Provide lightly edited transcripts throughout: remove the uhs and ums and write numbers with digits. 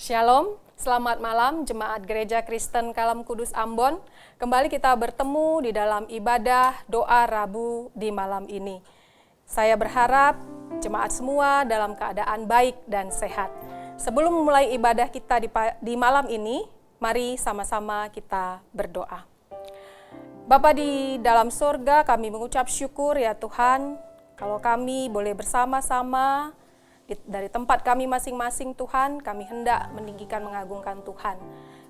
Shalom, selamat malam Jemaat Gereja Kristen Kalam Kudus Ambon. Kembali kita bertemu di dalam ibadah doa Rabu di malam ini. Saya berharap jemaat semua dalam keadaan baik dan sehat. Sebelum memulai ibadah kita di malam ini, mari sama-sama kita berdoa. Bapa di dalam sorga, kami mengucap syukur ya Tuhan, kalau kami boleh bersama-sama dari tempat kami masing-masing Tuhan, kami hendak meninggikan mengagungkan Tuhan.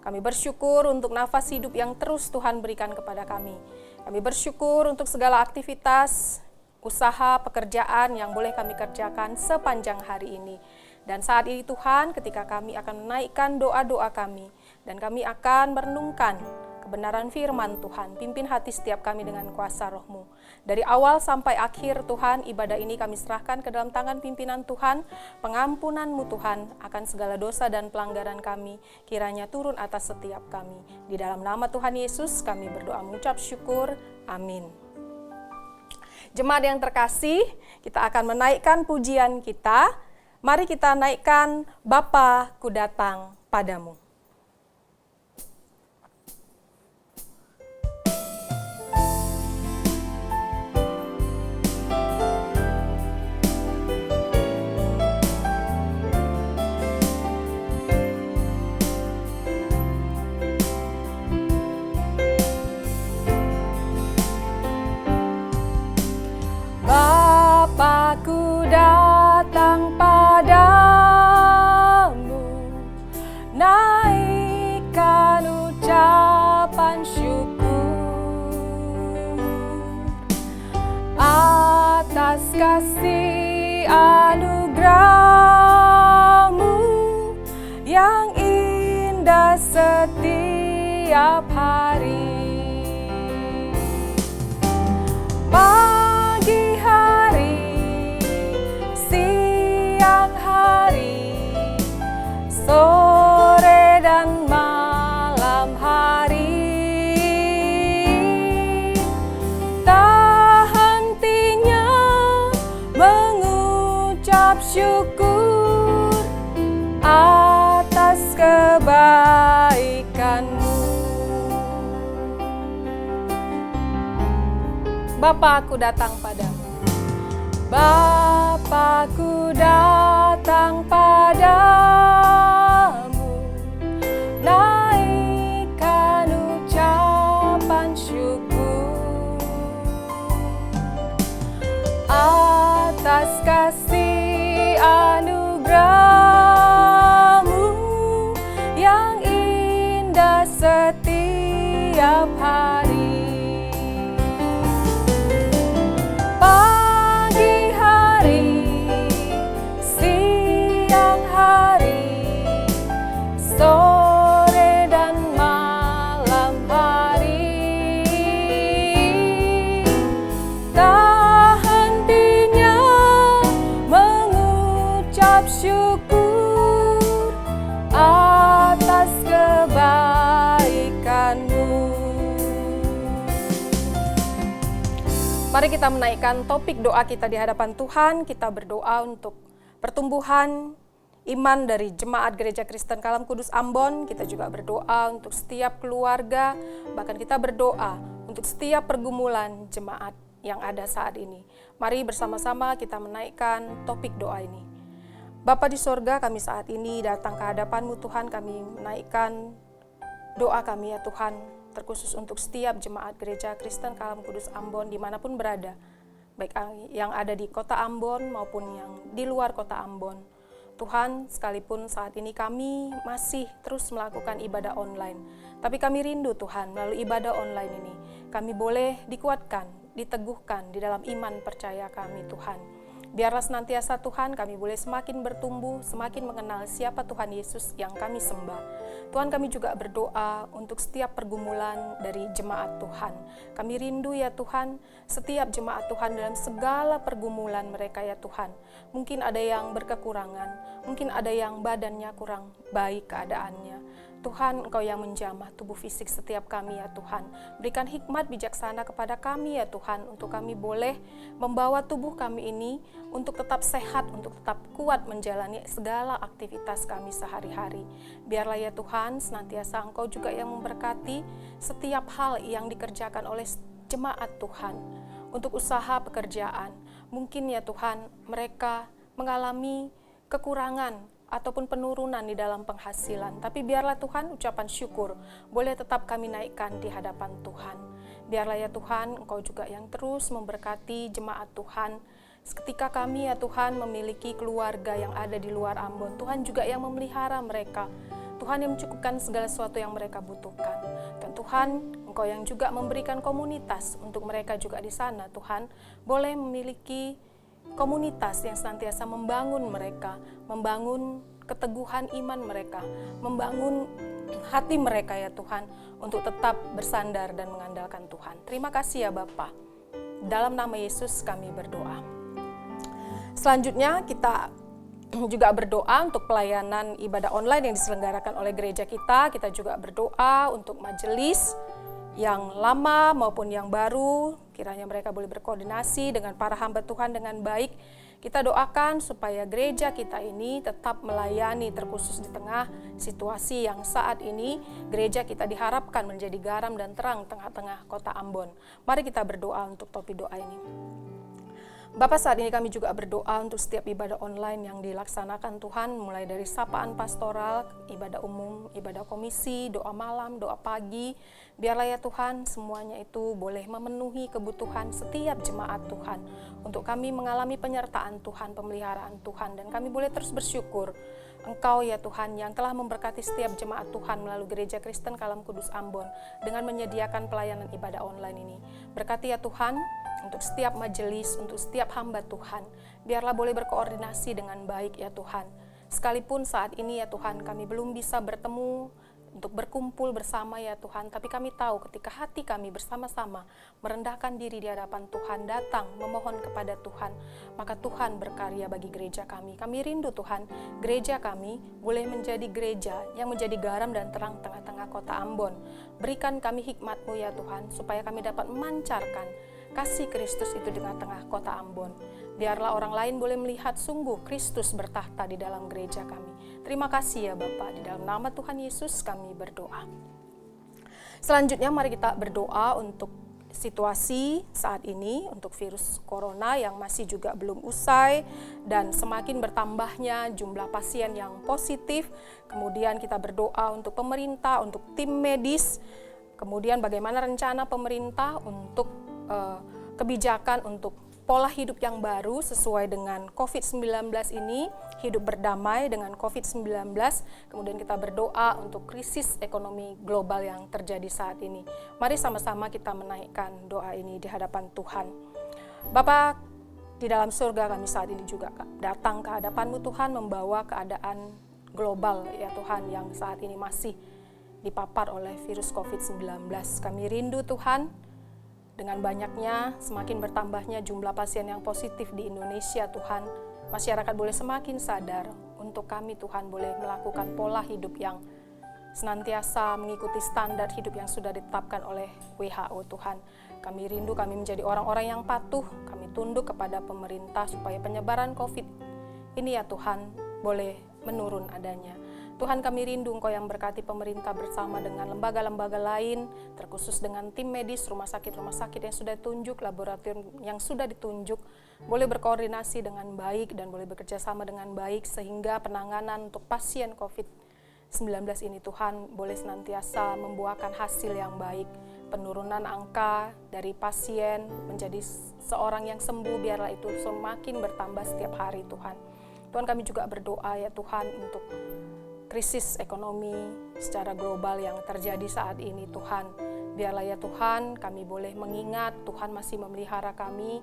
Kami bersyukur untuk nafas hidup yang terus Tuhan berikan kepada kami. Kami bersyukur untuk segala aktivitas, usaha, pekerjaan yang boleh kami kerjakan sepanjang hari ini. Dan saat ini Tuhan, ketika kami akan menaikkan doa-doa kami, dan kami akan merenungkan kebenaran firman Tuhan, pimpin hati setiap kami dengan kuasa Roh-Mu. Dari awal sampai akhir Tuhan, ibadah ini kami serahkan ke dalam tangan pimpinan Tuhan, pengampunan-Mu Tuhan akan segala dosa dan pelanggaran kami, kiranya turun atas setiap kami. Di dalam nama Tuhan Yesus kami berdoa mengucap syukur, amin. Jemaat yang terkasih, kita akan menaikkan pujian kita. Mari kita naikkan Bapa ku datang padamu. Bapa-Ku datang padamu, naikkan ucapan syukur atas kasih anugerah-Mu yang indah setiap hari. Pagi hari, siang hari, sore dan malam hari, tak hentinya mengucap syukur atas kebaikan-Mu. Bapa-Ku datang padamu. Bapa-Ku datang padamu, naikkan ucapan syukur atas kasih anugerah-Mu yang indah setiap hari. Pagi hari, siang hari, sore dan malam hari, tak hentinya mengucap syukur atas kebaikan-Mu. Mari kita menaikkan topik doa kita di hadapan Tuhan. Kita berdoa untuk pertumbuhan iman dari Jemaat Gereja Kristen Kalam Kudus Ambon. Kita juga berdoa untuk setiap keluarga, bahkan kita berdoa untuk setiap pergumulan jemaat yang ada saat ini. Mari bersama-sama kita menaikkan topik doa ini. Bapa di sorga, kami saat ini datang ke hadapan-Mu Tuhan, kami menaikkan doa kami ya Tuhan, terkhusus untuk setiap jemaat Gereja Kristen Kalam Kudus Ambon dimanapun berada, baik yang ada di kota Ambon maupun yang di luar kota Ambon. Tuhan, sekalipun saat ini kami masih terus melakukan ibadah online, tapi kami rindu Tuhan, melalui ibadah online ini, kami boleh dikuatkan, diteguhkan di dalam iman percaya kami Tuhan. Biarlah senantiasa Tuhan kami boleh semakin bertumbuh, semakin mengenal siapa Tuhan Yesus yang kami sembah. Tuhan, kami juga berdoa untuk setiap pergumulan dari jemaat Tuhan. Kami rindu ya Tuhan, setiap jemaat Tuhan dalam segala pergumulan mereka ya Tuhan. Mungkin ada yang berkekurangan, mungkin ada yang badannya kurang baik keadaannya. Tuhan, Engkau yang menjamah tubuh fisik setiap kami ya Tuhan. Berikan hikmat bijaksana kepada kami ya Tuhan, untuk kami boleh membawa tubuh kami ini untuk tetap sehat, untuk tetap kuat menjalani segala aktivitas kami sehari-hari. Biarlah ya Tuhan, senantiasa Engkau juga yang memberkati setiap hal yang dikerjakan oleh jemaat Tuhan. Untuk usaha pekerjaan, mungkin ya Tuhan, mereka mengalami kekurangan ataupun penurunan di dalam penghasilan. Tapi biarlah Tuhan, ucapan syukur boleh tetap kami naikkan di hadapan Tuhan. Biarlah ya Tuhan, Engkau juga yang terus memberkati jemaat Tuhan. Ketika kami ya Tuhan memiliki keluarga yang ada di luar Ambon, Tuhan juga yang memelihara mereka. Tuhan yang mencukupkan segala sesuatu yang mereka butuhkan. Dan Tuhan, Engkau yang juga memberikan komunitas untuk mereka juga di sana. Tuhan, boleh memiliki komunitas yang senantiasa membangun mereka, membangun keteguhan iman mereka, membangun hati mereka ya Tuhan, untuk tetap bersandar dan mengandalkan Tuhan. Terima kasih ya Bapa. Dalam nama Yesus kami berdoa. Selanjutnya kita juga berdoa untuk pelayanan ibadah online yang diselenggarakan oleh gereja kita. Kita juga berdoa untuk majelis yang lama maupun yang baru, kiranya mereka boleh berkoordinasi dengan para hamba Tuhan dengan baik. Kita doakan supaya gereja kita ini tetap melayani, terkhusus di tengah situasi yang saat ini gereja kita diharapkan menjadi garam dan terang tengah-tengah kota Ambon. Mari kita berdoa untuk topik doa ini. Bapak, saat ini kami juga berdoa untuk setiap ibadah online yang dilaksanakan Tuhan, mulai dari sapaan pastoral, ibadah umum, ibadah komisi, doa malam, doa pagi. Biarlah ya Tuhan, semuanya itu boleh memenuhi kebutuhan setiap jemaat Tuhan. Untuk kami mengalami penyertaan Tuhan, pemeliharaan Tuhan, dan kami boleh terus bersyukur. Engkau ya Tuhan yang telah memberkati setiap jemaat Tuhan melalui Gereja Kristen Kalam Kudus Ambon dengan menyediakan pelayanan ibadah online ini. Berkati ya Tuhan, untuk setiap majelis, untuk setiap hamba Tuhan, biarlah boleh berkoordinasi dengan baik ya Tuhan. Sekalipun saat ini ya Tuhan, kami belum bisa bertemu untuk berkumpul bersama ya Tuhan, tapi kami tahu ketika hati kami bersama-sama merendahkan diri di hadapan Tuhan, datang memohon kepada Tuhan, maka Tuhan berkarya bagi gereja kami. Kami rindu Tuhan, gereja kami boleh menjadi gereja yang menjadi garam dan terang tengah-tengah kota Ambon. Berikan kami hikmat-Mu ya Tuhan, supaya kami dapat memancarkan kasih Kristus itu di tengah-tengah kota Ambon. Biarlah orang lain boleh melihat sungguh Kristus bertahta di dalam gereja kami. Terima kasih ya Bapa, di dalam nama Tuhan Yesus kami berdoa. Selanjutnya mari kita berdoa untuk situasi saat ini, untuk virus corona yang masih juga belum usai dan semakin bertambahnya jumlah pasien yang positif. Kemudian kita berdoa untuk pemerintah, untuk tim medis. Kemudian bagaimana rencana pemerintah untuk kebijakan untuk pola hidup yang baru sesuai dengan COVID-19 ini, hidup berdamai dengan COVID-19. Kemudian kita berdoa untuk krisis ekonomi global yang terjadi saat ini. Mari sama-sama kita menaikkan doa ini di hadapan Tuhan. Bapa di dalam surga, kami saat ini juga datang ke hadapan-Mu Tuhan, membawa keadaan global ya Tuhan yang saat ini masih dipapar oleh virus COVID-19. Kami rindu Tuhan, dengan banyaknya, semakin bertambahnya jumlah pasien yang positif di Indonesia Tuhan, masyarakat boleh semakin sadar untuk kami Tuhan boleh melakukan pola hidup yang senantiasa mengikuti standar hidup yang sudah ditetapkan oleh WHO Tuhan. Kami rindu kami menjadi orang-orang yang patuh, kami tunduk kepada pemerintah supaya penyebaran COVID ini ya Tuhan boleh menurun adanya. Tuhan, kami rindu Engkau yang berkati pemerintah bersama dengan lembaga-lembaga lain, terkhusus dengan tim medis, rumah sakit yang sudah ditunjuk, laboratorium yang sudah ditunjuk, boleh berkoordinasi dengan baik dan boleh bekerja sama dengan baik, sehingga penanganan untuk pasien COVID-19 ini Tuhan boleh senantiasa membuahkan hasil yang baik. Penurunan angka dari pasien menjadi seorang yang sembuh, biarlah itu semakin bertambah setiap hari Tuhan. Tuhan, kami juga berdoa ya Tuhan untuk krisis ekonomi secara global yang terjadi saat ini Tuhan. Biarlah ya Tuhan, kami boleh mengingat Tuhan masih memelihara kami,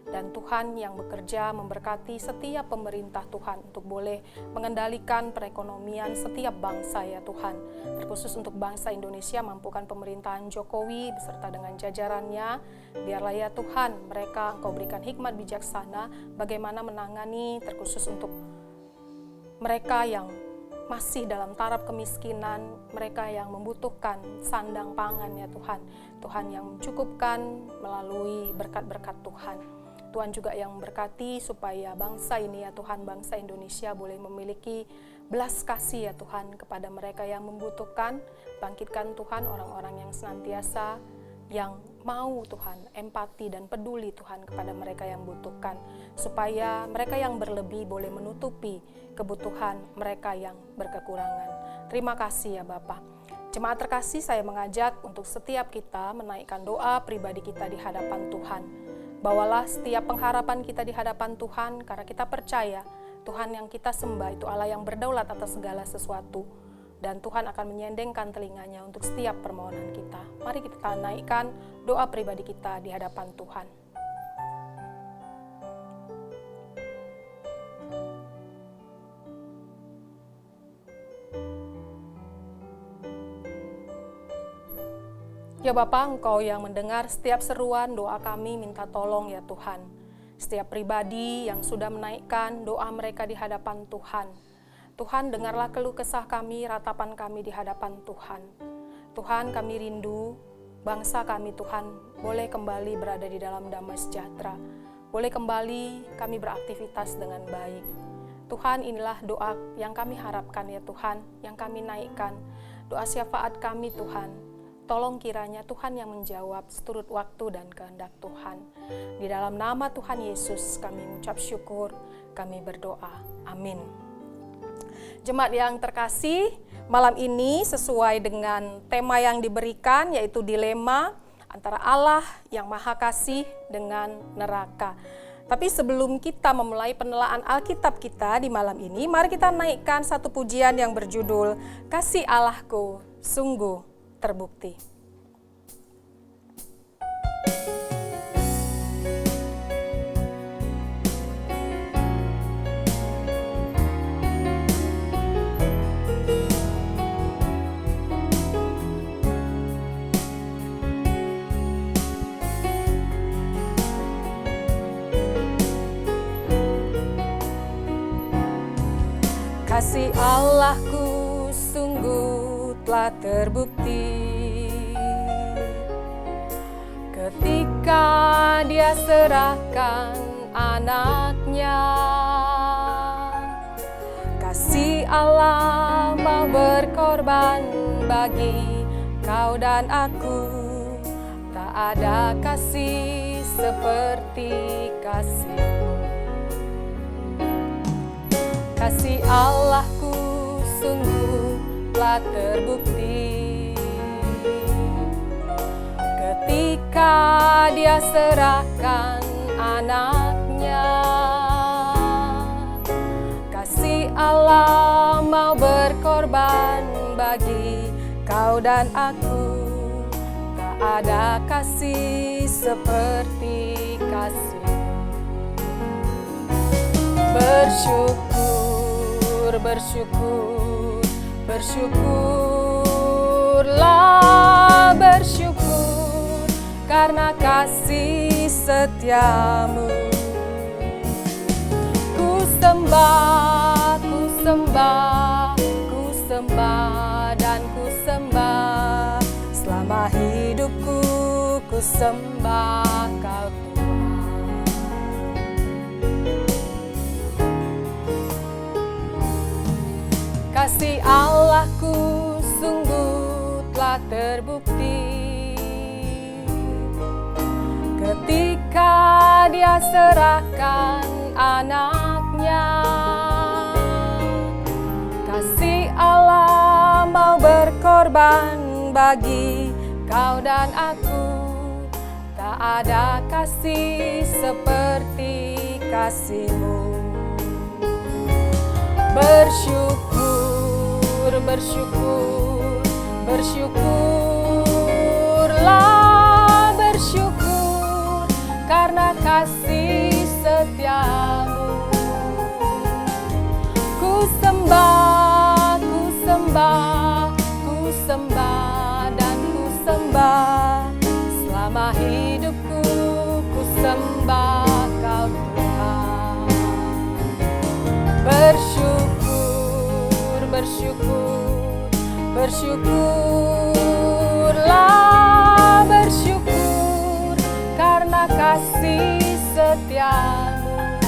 dan Tuhan yang bekerja memberkati setiap pemerintah Tuhan untuk boleh mengendalikan perekonomian setiap bangsa ya Tuhan. Terkhusus untuk bangsa Indonesia, mampukan pemerintahan Jokowi beserta dengan jajarannya. Biarlah ya Tuhan, mereka Engkau berikan hikmat bijaksana bagaimana menangani, terkhusus untuk mereka yang masih dalam taraf kemiskinan, mereka yang membutuhkan sandang pangan ya Tuhan. Tuhan yang mencukupkan melalui berkat-berkat Tuhan. Tuhan juga yang memberkati supaya bangsa ini ya Tuhan, bangsa Indonesia boleh memiliki belas kasih ya Tuhan kepada mereka yang membutuhkan. Bangkitkan Tuhan orang-orang yang senantiasa yang mau Tuhan empati dan peduli Tuhan kepada mereka yang membutuhkan, supaya mereka yang berlebih boleh menutupi kebutuhan mereka yang berkekurangan. Terima kasih ya Bapa. Jemaat terkasih, saya mengajak untuk setiap kita menaikkan doa pribadi kita di hadapan Tuhan. Bawalah setiap pengharapan kita di hadapan Tuhan, karena kita percaya Tuhan yang kita sembah itu Allah yang berdaulat atas segala sesuatu. Dan Tuhan akan menyendengkan telinganya untuk setiap permohonan kita. Mari kita naikkan doa pribadi kita di hadapan Tuhan. Ya Bapa, Engkau yang mendengar setiap seruan doa kami, minta tolong ya Tuhan. Setiap pribadi yang sudah menaikkan doa mereka di hadapan Tuhan. Tuhan, dengarlah keluh kesah kami, ratapan kami di hadapan Tuhan. Tuhan, kami rindu bangsa kami Tuhan boleh kembali berada di dalam damai sejahtera. Boleh kembali kami beraktivitas dengan baik. Tuhan, inilah doa yang kami harapkan ya Tuhan, yang kami naikkan. Doa syafaat kami Tuhan. Tolong kiranya Tuhan yang menjawab seturut waktu dan kehendak Tuhan. Di dalam nama Tuhan Yesus kami mengucap syukur, kami berdoa. Amin. Jemaat yang terkasih, malam ini sesuai dengan tema yang diberikan, yaitu dilema antara Allah yang Maha Kasih dengan neraka. Tapi sebelum kita memulai penelaan Alkitab kita di malam ini, mari kita naikkan satu pujian yang berjudul Kasih Allahku Sungguh Terbukti. Kasih Allahku sungguh telah terbukti ketika Dia serahkan anaknya. Kasih Allah mau berkorban bagi kau dan aku. Tak ada kasih seperti kasih. Kasih Allahku sungguh telah terbukti ketika Dia serahkan anaknya. Kasih Allah mau berkorban bagi kau dan aku. Tak ada kasih seperti kasih. Bersyukurlah bersyukur karena kasih setiamu. Ku sembah dan ku sembah selama hidupku. Ku sembah kau Tuhan. Kasih Allahku sungguh telah terbukti ketika Dia serahkan anaknya. Kasih Allah mau berkorban bagi kau dan aku. Tak ada kasih seperti kasih-Mu. Bersyukurlah bersyukur karena kasih setiamu. Ku sembah dan ku sembah selama hidupku. Ku sembah kau Tuhan. bersyukur. Bersyukurlah, bersyukur karena kasih setiamu.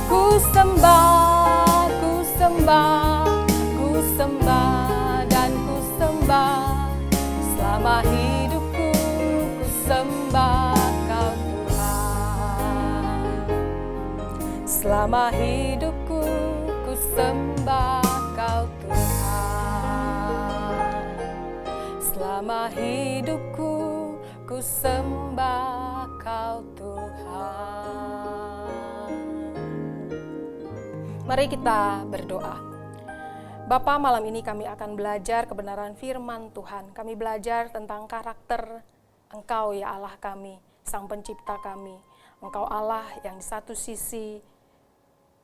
Ku sembah, ku sembah, ku sembah dan ku sembah. Selama hidupku ku sembah Kau Tuhan. Selama hidupku ku sembah Kau Tuhan. Selama hidupku ku sembah Kau Tuhan. Mari kita berdoa. Bapa, malam ini kami akan belajar kebenaran firman Tuhan. Kami belajar tentang karakter Engkau ya Allah kami, Sang Pencipta kami. Engkau Allah yang di satu sisi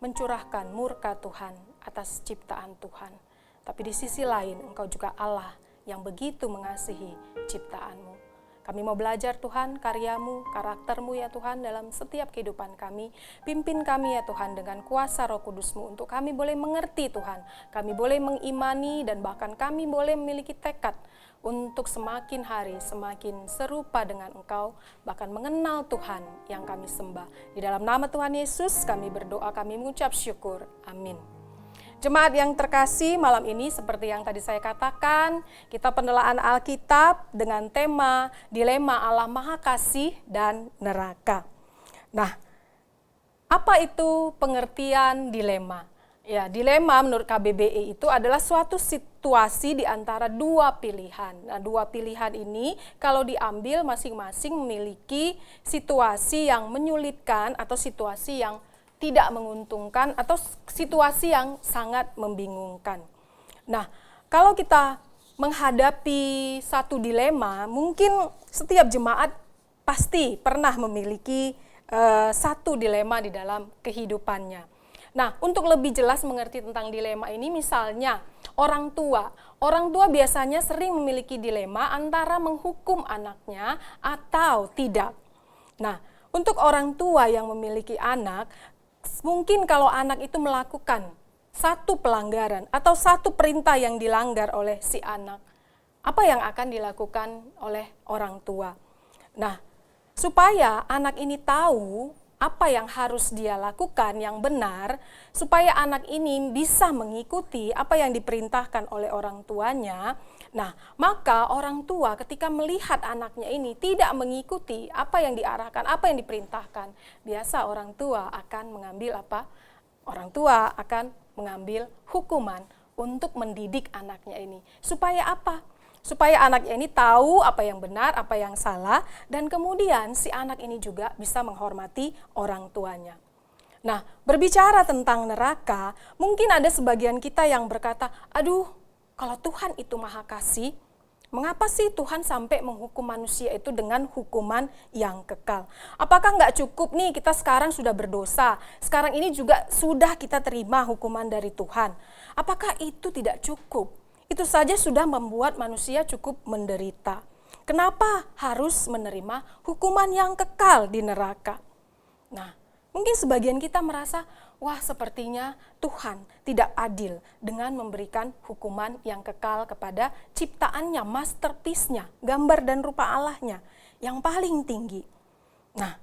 mencurahkan murka Tuhan atas ciptaan Tuhan. Tapi di sisi lain Engkau juga Allah yang begitu mengasihi ciptaanmu. Kami mau belajar Tuhan karya-Mu, karakter-Mu ya Tuhan dalam setiap kehidupan kami. Pimpin kami ya Tuhan dengan kuasa Roh Kudus-Mu untuk kami boleh mengerti Tuhan. Kami boleh mengimani dan bahkan kami boleh memiliki tekad untuk semakin hari semakin serupa dengan Engkau, bahkan mengenal Tuhan yang kami sembah. Di dalam nama Tuhan Yesus kami berdoa, kami mengucap syukur. Amin. Jemaat yang terkasih, malam ini seperti yang tadi saya katakan, kita pendelaan Alkitab dengan tema Dilema Allah Maha Kasih dan Neraka. Nah, apa itu pengertian dilema? Ya, dilema menurut KBBI itu adalah suatu situasi di antara dua pilihan. Nah, dua pilihan ini kalau diambil masing-masing memiliki situasi yang menyulitkan atau situasi yang tidak menguntungkan atau situasi yang sangat membingungkan. Nah, kalau kita menghadapi satu dilema, mungkin setiap jemaat pasti pernah memiliki satu dilema di dalam kehidupannya. Nah, untuk lebih jelas mengerti tentang dilema ini, misalnya orang tua. Orang tua biasanya sering memiliki dilema antara menghukum anaknya atau tidak. Nah, untuk orang tua yang memiliki anak, mungkin kalau anak itu melakukan satu pelanggaran atau satu perintah yang dilanggar oleh si anak, apa yang akan dilakukan oleh orang tua? Nah, supaya anak ini tahu apa yang harus dia lakukan yang benar, supaya anak ini bisa mengikuti apa yang diperintahkan oleh orang tuanya. Nah, maka orang tua ketika melihat anaknya ini tidak mengikuti apa yang diarahkan, apa yang diperintahkan, biasa orang tua akan mengambil apa? Orang tua akan mengambil hukuman untuk mendidik anaknya ini. Supaya apa? Supaya anaknya ini tahu apa yang benar, apa yang salah, dan kemudian si anak ini juga bisa menghormati orang tuanya. Nah, berbicara tentang neraka, mungkin ada sebagian kita yang berkata, aduh, kalau Tuhan itu Maha Kasih, mengapa sih Tuhan sampai menghukum manusia itu dengan hukuman yang kekal? Apakah nggak cukup nih kita sekarang sudah berdosa, sekarang ini juga sudah kita terima hukuman dari Tuhan? Apakah itu tidak cukup? Itu saja sudah membuat manusia cukup menderita. Kenapa harus menerima hukuman yang kekal di neraka? Nah, mungkin sebagian kita merasa, wah sepertinya Tuhan tidak adil dengan memberikan hukuman yang kekal kepada ciptaannya, masterpiece-nya, gambar dan rupa Allahnya yang paling tinggi. Nah,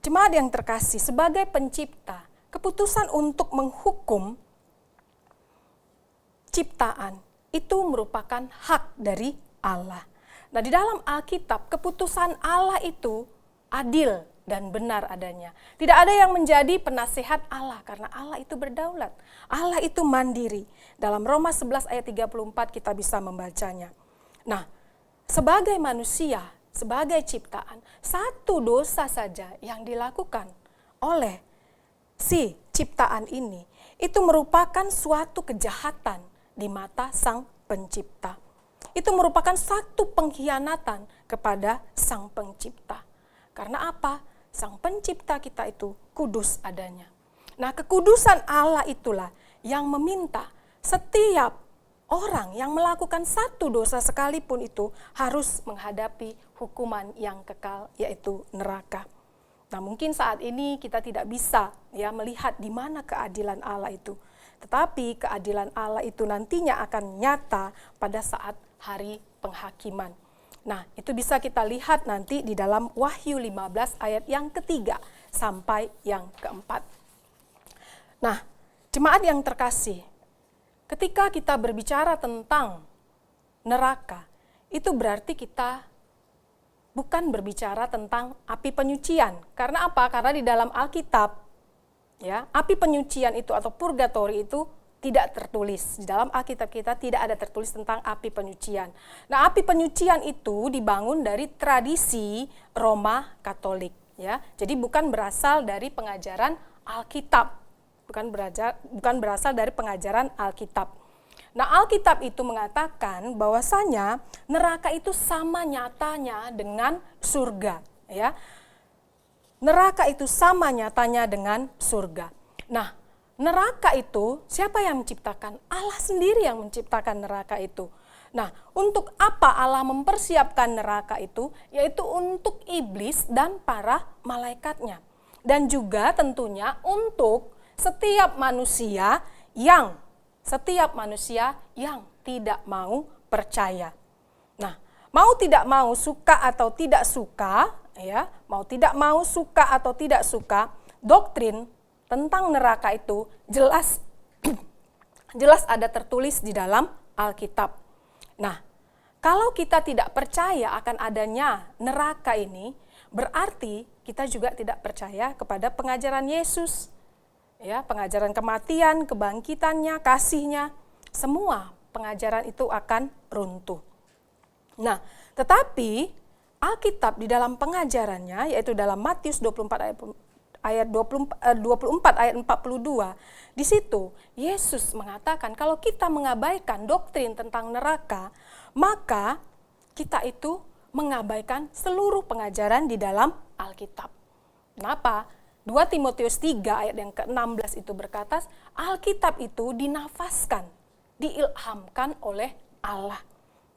jemaat yang terkasih, sebagai pencipta, keputusan untuk menghukum ciptaan itu merupakan hak dari Allah. Nah, di dalam Alkitab, keputusan Allah itu adil dan benar adanya. Tidak ada yang menjadi penasehat Allah karena Allah itu berdaulat. Allah itu mandiri. Dalam Roma 11 ayat 34 kita bisa membacanya. Nah, sebagai manusia, sebagai ciptaan, satu dosa saja yang dilakukan oleh si ciptaan ini, itu merupakan suatu kejahatan di mata Sang Pencipta. Itu merupakan satu pengkhianatan kepada Sang Pencipta. Karena apa? Sang Pencipta kita itu kudus adanya. Nah, kekudusan Allah itulah yang meminta setiap orang yang melakukan satu dosa sekalipun itu harus menghadapi hukuman yang kekal, yaitu neraka. Nah, mungkin saat ini kita tidak bisa melihat di mana keadilan Allah itu. tetapi keadilan Allah itu nantinya akan nyata pada saat hari penghakiman. Nah, itu bisa kita lihat nanti di dalam Wahyu 15 ayat yang ketiga sampai yang keempat. Nah, jemaat yang terkasih, ketika kita berbicara tentang neraka, itu berarti kita bukan berbicara tentang api penyucian. Karena apa? Karena di dalam Alkitab, ya, api penyucian itu atau purgatori itu tidak tertulis. Di dalam Alkitab kita tidak ada tertulis tentang api penyucian. Nah, api penyucian itu dibangun dari tradisi Roma Katolik, ya. Jadi bukan berasal dari pengajaran Alkitab. Bukan berasal dari pengajaran Alkitab. Nah, Alkitab itu mengatakan bahwasanya neraka itu sama nyatanya dengan surga, ya. Neraka itu sama nyatanya dengan surga. Nah, neraka itu siapa yang menciptakan? Allah sendiri yang menciptakan neraka itu. Nah, untuk apa Allah mempersiapkan neraka itu? Yaitu untuk iblis dan para malaikatnya. Dan juga tentunya untuk setiap manusia yang tidak mau percaya. Nah, mau tidak mau, suka atau tidak suka, ya, mau tidak mau, suka atau tidak suka, doktrin tentang neraka itu jelas jelas ada tertulis di dalam Alkitab. Nah, kalau kita tidak percaya akan adanya neraka ini, berarti kita juga tidak percaya kepada pengajaran Yesus. Ya, pengajaran kematian, kebangkitannya, kasihnya, semua pengajaran itu akan runtuh. Nah, tetapi Alkitab di dalam pengajarannya, yaitu dalam Matius 24 ayat 24 ayat 42, di situ Yesus mengatakan kalau kita mengabaikan doktrin tentang neraka, maka kita itu mengabaikan seluruh pengajaran di dalam Alkitab. Kenapa? 2 Timotius 3 ayat yang ke-16 itu berkata, Alkitab itu dinafaskan, diilhamkan oleh Allah.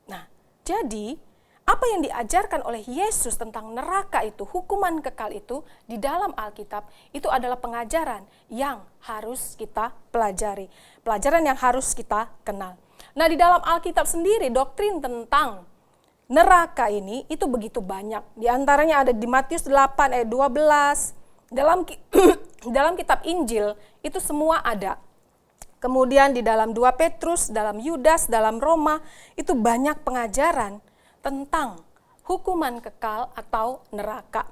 Nah, jadi apa yang diajarkan oleh Yesus tentang neraka itu, hukuman kekal itu di dalam Alkitab, itu adalah pengajaran yang harus kita pelajari. Pelajaran yang harus kita kenal. Nah, di dalam Alkitab sendiri, doktrin tentang neraka ini itu begitu banyak. Di antaranya ada di Matius 8 ayat 12, dalam kitab Injil itu semua ada. Kemudian di dalam 2 Petrus, dalam Yudas, dalam Roma, itu banyak pengajaran tentang hukuman kekal atau neraka.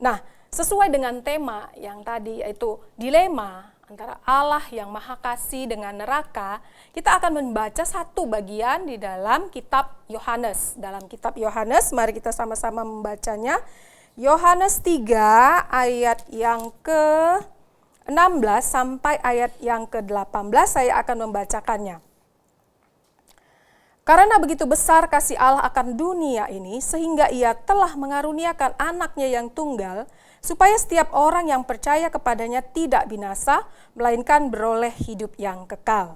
Nah, sesuai dengan tema yang tadi yaitu dilema antara Allah yang Maha Kasih dengan neraka, kita akan membaca satu bagian di dalam kitab Yohanes. Dalam kitab Yohanes, mari kita sama-sama membacanya. Yohanes 3 ayat yang ke-16 sampai ayat yang ke-18 saya akan membacakannya. Karena begitu besar kasih Allah akan dunia ini, sehingga ia telah mengaruniakan anaknya yang tunggal, supaya setiap orang yang percaya kepadanya tidak binasa, melainkan beroleh hidup yang kekal.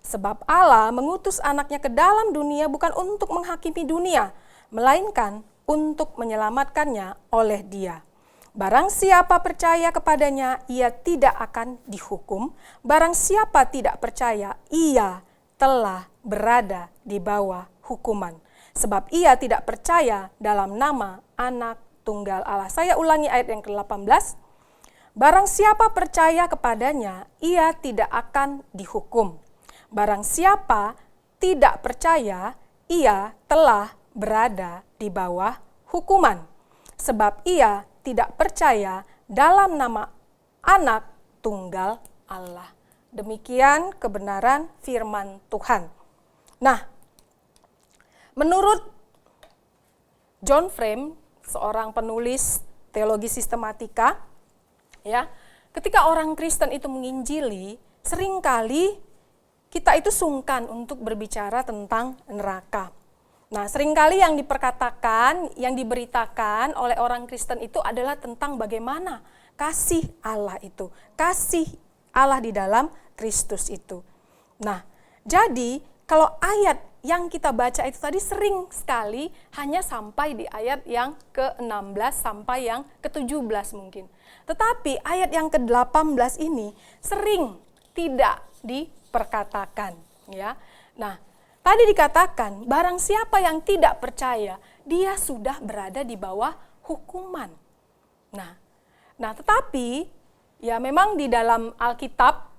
Sebab Allah mengutus anaknya ke dalam dunia bukan untuk menghakimi dunia, melainkan untuk menyelamatkannya oleh Dia. Barang siapa percaya kepadanya, ia tidak akan dihukum. Barang siapa tidak percaya, ia telah berada di bawah hukuman. Sebab ia tidak percaya dalam nama anak tunggal Allah. Saya ulangi ayat yang ke-18. Barang siapa percaya kepadanya, ia tidak akan dihukum. Barang siapa tidak percaya, ia telah berada di bawah hukuman. Sebab ia tidak percaya dalam nama anak tunggal Allah. Demikian kebenaran firman Tuhan. Nah, menurut John Frame, seorang penulis teologi sistematika, ya, ketika orang Kristen itu menginjili, seringkali kita itu sungkan untuk berbicara tentang neraka. Nah, seringkali yang diperkatakan, yang diberitakan oleh orang Kristen itu adalah tentang bagaimana kasih Allah itu, kasih Allah di dalam Kristus itu. Nah, jadi kalau ayat yang kita baca itu tadi sering sekali hanya sampai di ayat yang ke-16 sampai yang ke-17 mungkin. Tetapi ayat yang ke-18 ini sering tidak diperkatakan, ya. Nah, tadi dikatakan barang siapa yang tidak percaya, dia sudah berada di bawah hukuman. Nah, tetapi ya memang di dalam Alkitab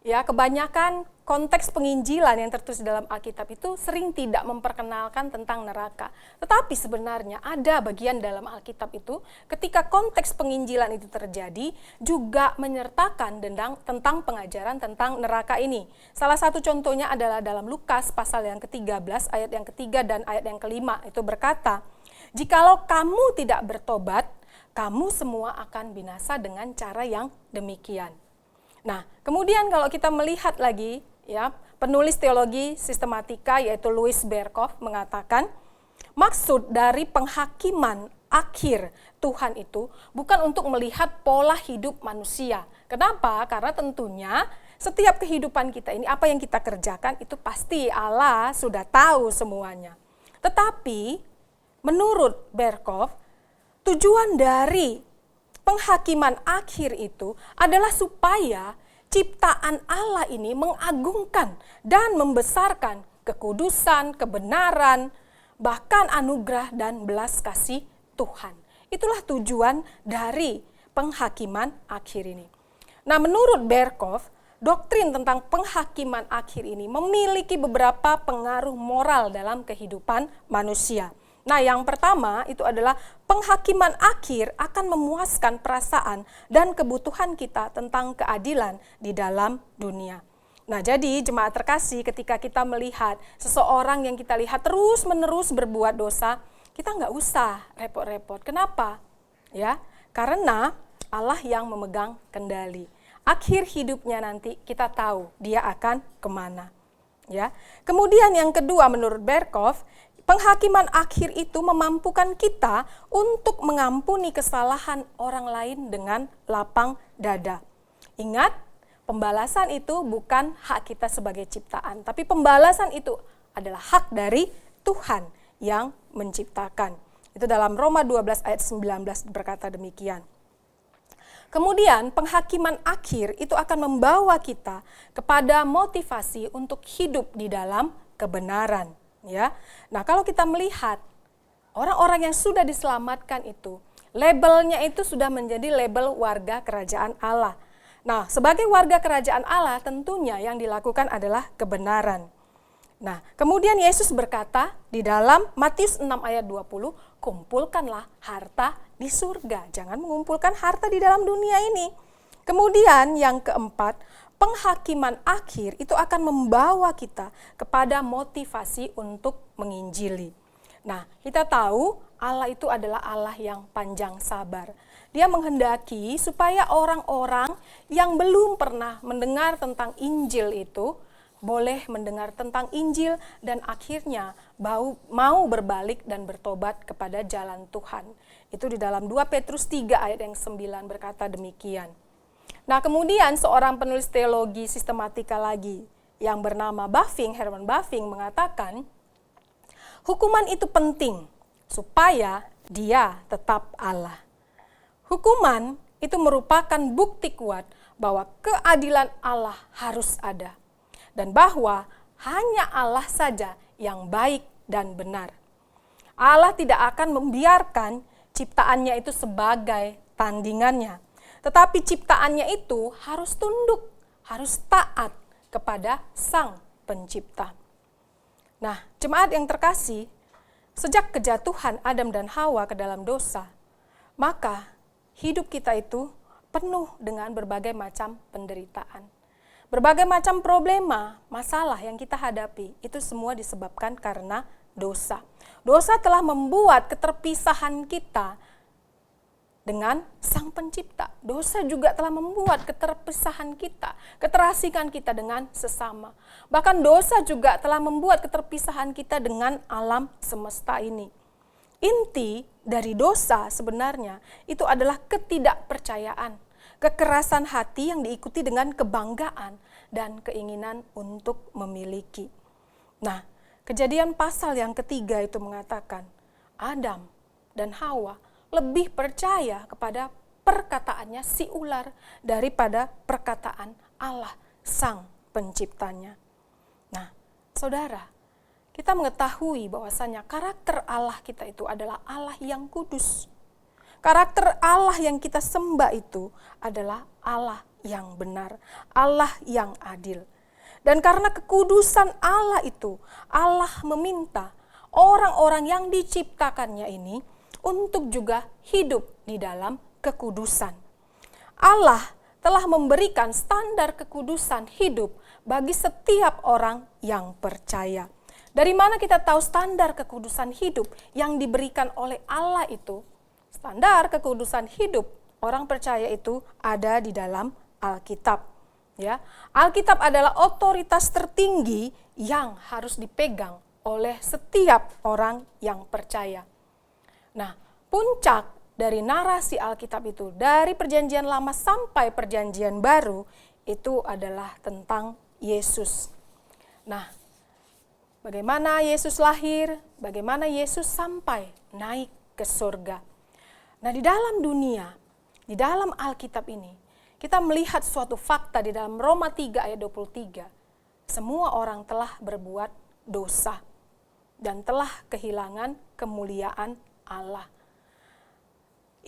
ya kebanyakan konteks penginjilan yang tertulis dalam Alkitab itu sering tidak memperkenalkan tentang neraka. Tetapi sebenarnya ada bagian dalam Alkitab itu ketika konteks penginjilan itu terjadi juga menyertakan tentang pengajaran tentang neraka ini. Salah satu contohnya adalah dalam Lukas pasal yang ke-13 ayat yang ketiga dan ayat yang kelima itu berkata, "Jikalau kamu tidak bertobat, kamu semua akan binasa dengan cara yang demikian." Nah, kemudian kalau kita melihat lagi, ya, penulis teologi sistematika yaitu Louis Berkhof mengatakan, maksud dari penghakiman akhir Tuhan itu bukan untuk melihat pola hidup manusia. Kenapa? Karena tentunya setiap kehidupan kita ini, apa yang kita kerjakan itu pasti Allah sudah tahu semuanya. Tetapi menurut Berkhof, tujuan dari penghakiman akhir itu adalah supaya ciptaan Allah ini mengagungkan dan membesarkan kekudusan, kebenaran, bahkan anugerah dan belas kasih Tuhan. Itulah tujuan dari penghakiman akhir ini. Nah, menurut Berkhof, doktrin tentang penghakiman akhir ini memiliki beberapa pengaruh moral dalam kehidupan manusia. Nah, yang pertama itu adalah penghakiman akhir akan memuaskan perasaan dan kebutuhan kita tentang keadilan di dalam dunia. Nah, jadi jemaat terkasih, ketika kita melihat seseorang yang kita lihat terus-menerus berbuat dosa, kita nggak usah repot-repot. Kenapa? Ya, karena Allah yang memegang kendali. Akhir hidupnya nanti kita tahu dia akan kemana. Ya. Kemudian yang kedua menurut Berkhof, penghakiman akhir itu memampukan kita untuk mengampuni kesalahan orang lain dengan lapang dada. Ingat, pembalasan itu bukan hak kita sebagai ciptaan, tapi pembalasan itu adalah hak dari Tuhan yang menciptakan. Itu dalam Roma 12 ayat 19 berkata demikian. Kemudian penghakiman akhir itu akan membawa kita kepada motivasi untuk hidup di dalam kebenaran. Ya, nah kalau kita melihat orang-orang yang sudah diselamatkan itu, labelnya itu sudah menjadi label warga kerajaan Allah. Nah, sebagai warga kerajaan Allah tentunya yang dilakukan adalah kebenaran. Nah, kemudian Yesus berkata di dalam Matius 6 ayat 20, kumpulkanlah harta di surga, jangan mengumpulkan harta di dalam dunia ini. Kemudian yang keempat, penghakiman akhir itu akan membawa kita kepada motivasi untuk menginjili. Nah, kita tahu Allah itu adalah Allah yang panjang sabar. Dia menghendaki supaya orang-orang yang belum pernah mendengar tentang Injil itu boleh mendengar tentang Injil dan akhirnya mau berbalik dan bertobat kepada jalan Tuhan. Itu di dalam 2 Petrus 3 ayat yang 9 berkata demikian. Nah, kemudian seorang penulis teologi sistematika lagi yang bernama Herman Bavinck mengatakan, hukuman itu penting supaya dia tetap Allah. Hukuman itu merupakan bukti kuat bahwa keadilan Allah harus ada dan bahwa hanya Allah saja yang baik dan benar. Allah tidak akan membiarkan ciptaannya itu sebagai tandingannya. Tetapi ciptaannya itu harus tunduk, harus taat kepada Sang Pencipta. Nah, jemaat yang terkasih, sejak kejatuhan Adam dan Hawa ke dalam dosa, maka hidup kita itu penuh dengan berbagai macam penderitaan. Berbagai macam problema, masalah yang kita hadapi, itu semua disebabkan karena dosa. Dosa telah membuat keterpisahan kita dengan Sang Pencipta. Dosa juga telah membuat keterpisahan kita, keterasikan kita dengan sesama. Bahkan dosa juga telah membuat keterpisahan kita dengan alam semesta ini. Inti dari dosa sebenarnya itu adalah ketidakpercayaan, kekerasan hati yang diikuti dengan kebanggaan dan keinginan untuk memiliki. Nah, Kejadian pasal yang ketiga itu mengatakan, Adam dan Hawa lebih percaya kepada perkataannya si ular daripada perkataan Allah Sang penciptanya. Nah, saudara, kita mengetahui bahwasanya karakter Allah kita itu adalah Allah yang kudus. Karakter Allah yang kita sembah itu adalah Allah yang benar, Allah yang adil. Dan karena kekudusan Allah itu, Allah meminta orang-orang yang diciptakannya ini untuk juga hidup di dalam kekudusan. Allah telah memberikan standar kekudusan hidup bagi setiap orang yang percaya. Dari mana kita tahu standar kekudusan hidup yang diberikan oleh Allah itu? Standar kekudusan hidup orang percaya itu ada di dalam Alkitab. Ya, Alkitab adalah otoritas tertinggi yang harus dipegang oleh setiap orang yang percaya. Nah, puncak dari narasi Alkitab itu, dari perjanjian lama sampai perjanjian baru, itu adalah tentang Yesus. Nah, bagaimana Yesus lahir, bagaimana Yesus sampai naik ke surga. Nah, di dalam dunia, di dalam Alkitab ini, kita melihat suatu fakta di dalam Roma 3 ayat 23. Semua orang telah berbuat dosa dan telah kehilangan kemuliaan Allah.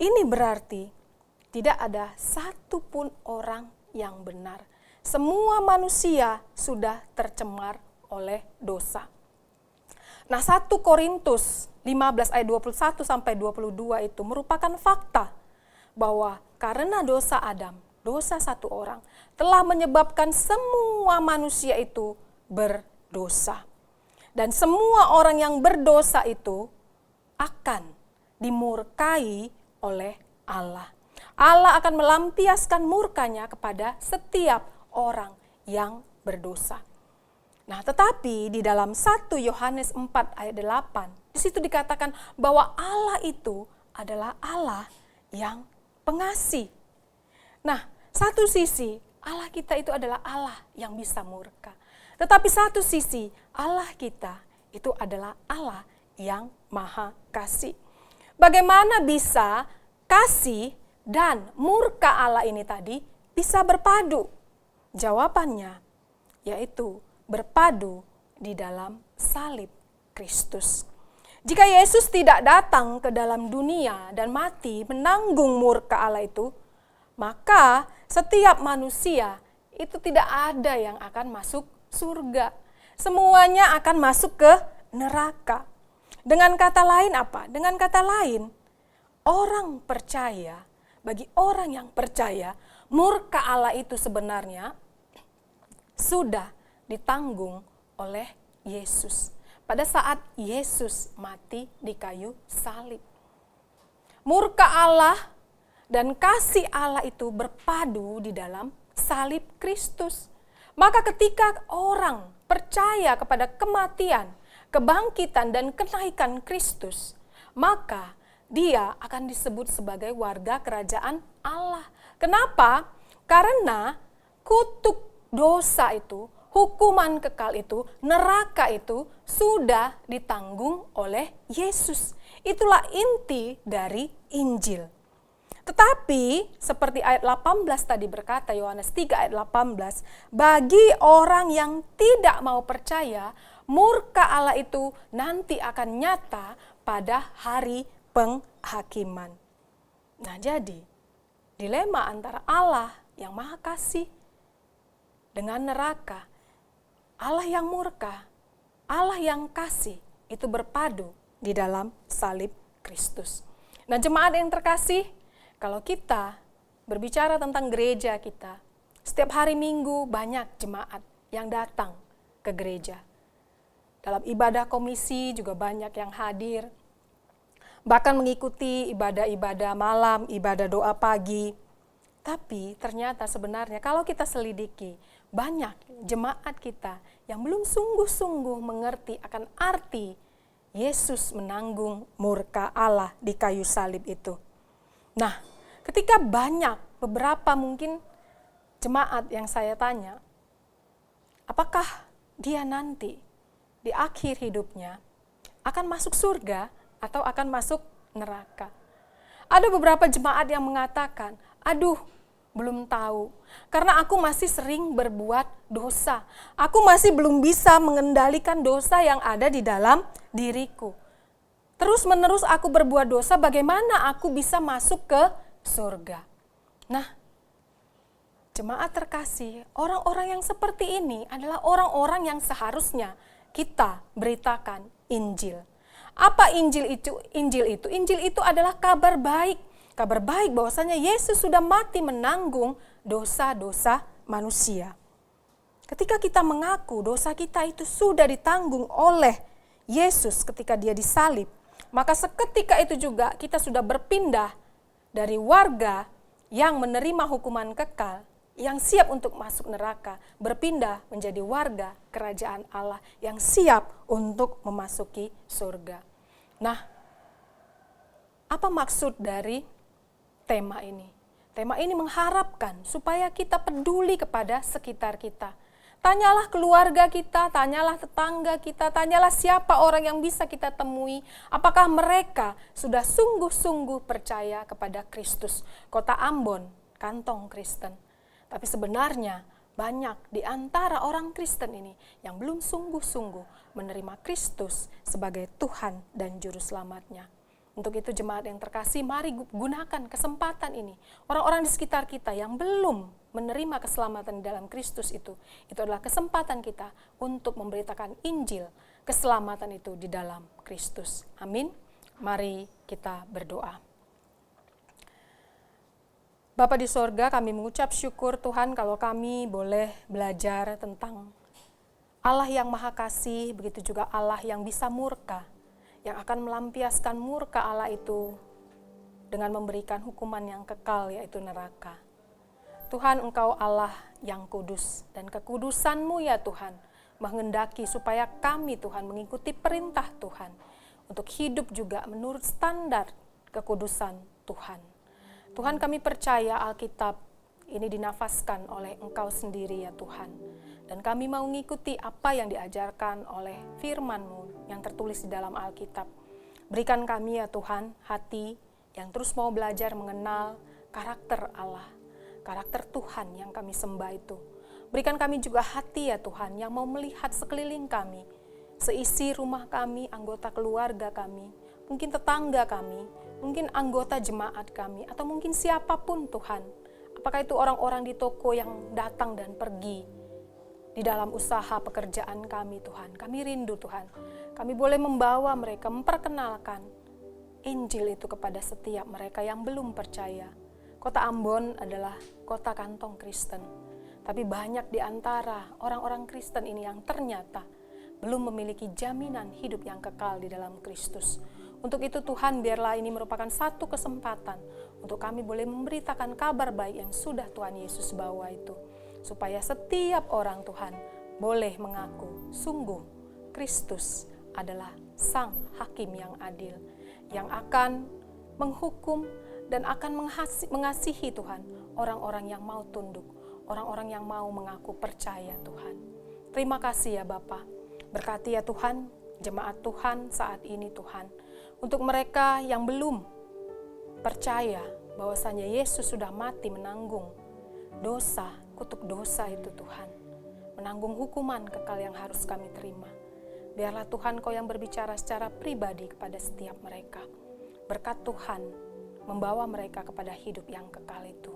Ini berarti tidak ada satupun orang yang benar. Semua manusia sudah tercemar oleh dosa. Nah, 1 Korintus 15 ayat 21 sampai 22 itu merupakan fakta bahwa karena dosa Adam, dosa satu orang, telah menyebabkan semua manusia itu berdosa. Dan semua orang yang berdosa itu akan dimurkai oleh Allah. Allah akan melampiaskan murkanya kepada setiap orang yang berdosa. Nah, tetapi di dalam 1 Yohanes 4 ayat 8, di situ dikatakan bahwa Allah itu adalah Allah yang pengasih. Nah, satu sisi Allah kita itu adalah Allah yang bisa murka. Tetapi satu sisi Allah kita itu adalah Allah yang maha kasih. Bagaimana bisa kasih dan murka Allah ini tadi bisa berpadu? Jawabannya yaitu berpadu di dalam salib Kristus. Jika Yesus tidak datang ke dalam dunia dan mati menanggung murka Allah itu, maka setiap manusia itu tidak ada yang akan masuk surga. Semuanya akan masuk ke neraka. Dengan kata lain apa? Dengan kata lain, orang percaya, bagi orang yang percaya, murka Allah itu sebenarnya sudah ditanggung oleh Yesus. Pada saat Yesus mati di kayu salib. Murka Allah dan kasih Allah itu berpadu di dalam salib Kristus. Maka ketika orang percaya kepada kematian, kebangkitan, dan kenaikan Kristus, maka dia akan disebut sebagai warga kerajaan Allah. Kenapa? Karena kutuk dosa itu, hukuman kekal itu, neraka itu sudah ditanggung oleh Yesus. Itulah inti dari Injil. Tetapi seperti ayat 18 tadi berkata, Yohanes 3 ayat 18, bagi orang yang tidak mau percaya, murka Allah itu nanti akan nyata pada hari penghakiman. Nah, jadi dilema antara Allah yang maha kasih dengan neraka, Allah yang murka, Allah yang kasih, itu berpadu di dalam salib Kristus. Nah, jemaat yang terkasih, kalau kita berbicara tentang gereja kita, setiap hari Minggu banyak jemaat yang datang ke gereja. Dalam ibadah komisi juga banyak yang hadir, bahkan mengikuti ibadah-ibadah malam, ibadah doa pagi. Tapi ternyata sebenarnya kalau kita selidiki, banyak jemaat kita yang belum sungguh-sungguh mengerti akan arti Yesus menanggung murka Allah di kayu salib itu. Nah, ketika banyak beberapa mungkin jemaat yang saya tanya, apakah dia nanti di akhir hidupnya akan masuk surga atau akan masuk neraka? Ada beberapa jemaat yang mengatakan, aduh, Belum tahu. Karena aku masih sering berbuat dosa. Aku masih belum bisa mengendalikan dosa yang ada di dalam diriku. Terus-menerus aku berbuat dosa, bagaimana aku bisa masuk ke surga? Nah, jemaat terkasih, orang-orang yang seperti ini adalah orang-orang yang seharusnya kita beritakan Injil. Apa Injil itu? Injil itu adalah kabar baik. Kabar baik bahwasanya Yesus sudah mati menanggung dosa-dosa manusia. Ketika kita mengaku dosa kita itu sudah ditanggung oleh Yesus ketika dia disalib, maka seketika itu juga kita sudah berpindah dari warga yang menerima hukuman kekal, yang siap untuk masuk neraka, berpindah menjadi warga kerajaan Allah yang siap untuk memasuki surga. Nah, apa maksud dari tema ini? Tema ini mengharapkan supaya kita peduli kepada sekitar kita. Tanyalah keluarga kita, tanyalah tetangga kita, tanyalah siapa orang yang bisa kita temui. Apakah mereka sudah sungguh-sungguh percaya kepada Kristus? Kota Ambon, kantong Kristen. Tapi sebenarnya banyak di antara orang Kristen ini yang belum sungguh-sungguh menerima Kristus sebagai Tuhan dan Juru Selamatnya. Untuk itu jemaat yang terkasih, mari gunakan kesempatan ini. Orang-orang di sekitar kita yang belum menerima keselamatan dalam Kristus itu adalah kesempatan kita untuk memberitakan Injil, keselamatan itu di dalam Kristus. Amin. Mari kita berdoa. Bapa di sorga, kami mengucap syukur Tuhan kalau kami boleh belajar tentang Allah yang Maha Kasih, begitu juga Allah yang bisa murka, yang akan melampiaskan murka Allah itu dengan memberikan hukuman yang kekal, yaitu neraka. Tuhan, Engkau Allah yang kudus, dan kekudusan-Mu ya Tuhan menghendaki supaya kami Tuhan mengikuti perintah Tuhan untuk hidup juga menurut standar kekudusan Tuhan. Tuhan, kami percaya Alkitab ini dinafaskan oleh Engkau sendiri ya Tuhan. Dan kami mau mengikuti apa yang diajarkan oleh firman-Mu yang tertulis di dalam Alkitab. Berikan kami ya Tuhan hati yang terus mau belajar mengenal karakter Allah, karakter Tuhan yang kami sembah itu. Berikan kami juga hati ya Tuhan yang mau melihat sekeliling kami, seisi rumah kami, anggota keluarga kami, mungkin tetangga kami, mungkin anggota jemaat kami, atau mungkin siapapun Tuhan. Apakah itu orang-orang di toko yang datang dan pergi, di dalam usaha pekerjaan kami Tuhan. Kami rindu Tuhan, kami boleh membawa mereka, memperkenalkan Injil itu kepada setiap mereka yang belum percaya. Kota Ambon adalah kota kantong Kristen, tapi banyak di antara orang-orang Kristen ini yang ternyata belum memiliki jaminan hidup yang kekal di dalam Kristus. Untuk itu Tuhan, biarlah ini merupakan satu kesempatan untuk kami boleh memberitakan kabar baik yang sudah Tuhan Yesus bawa itu, supaya setiap orang Tuhan boleh mengaku sungguh Kristus adalah Sang Hakim yang adil, yang akan menghukum dan akan mengasihi Tuhan orang-orang yang mau tunduk, orang-orang yang mau mengaku percaya Tuhan. Terima kasih ya Bapa. Berkati ya Tuhan jemaat Tuhan saat ini Tuhan, untuk mereka yang belum percaya bahwasanya Yesus sudah mati menanggung dosa, kutuk dosa itu Tuhan, menanggung hukuman kekal yang harus kami terima. Biarlah Tuhan Kau yang berbicara secara pribadi kepada setiap mereka. Berkat Tuhan membawa mereka kepada hidup yang kekal itu.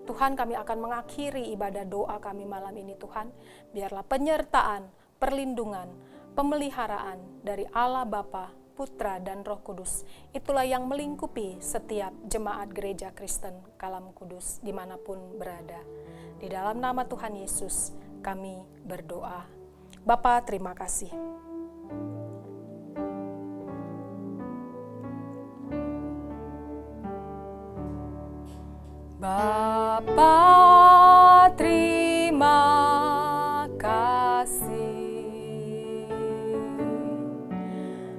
Tuhan, kami akan mengakhiri ibadah doa kami malam ini Tuhan. Biarlah penyertaan, perlindungan, pemeliharaan dari Allah Bapa, Putra, dan Roh Kudus, itulah yang melingkupi setiap jemaat gereja Kristen Kalam Kudus dimanapun berada. Di dalam nama Tuhan Yesus kami berdoa. Bapa, terima kasih. Bapa, terima kasih.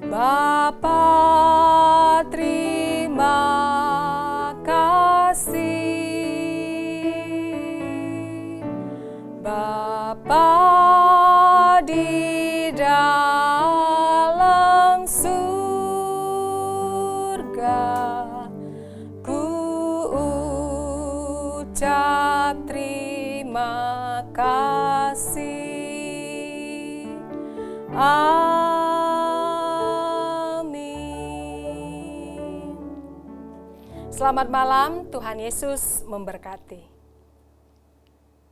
Bapa, terima kasih. Bapa di dalam surga, ku ucap terima kasih. Amin. Selamat malam, Tuhan Yesus memberkati.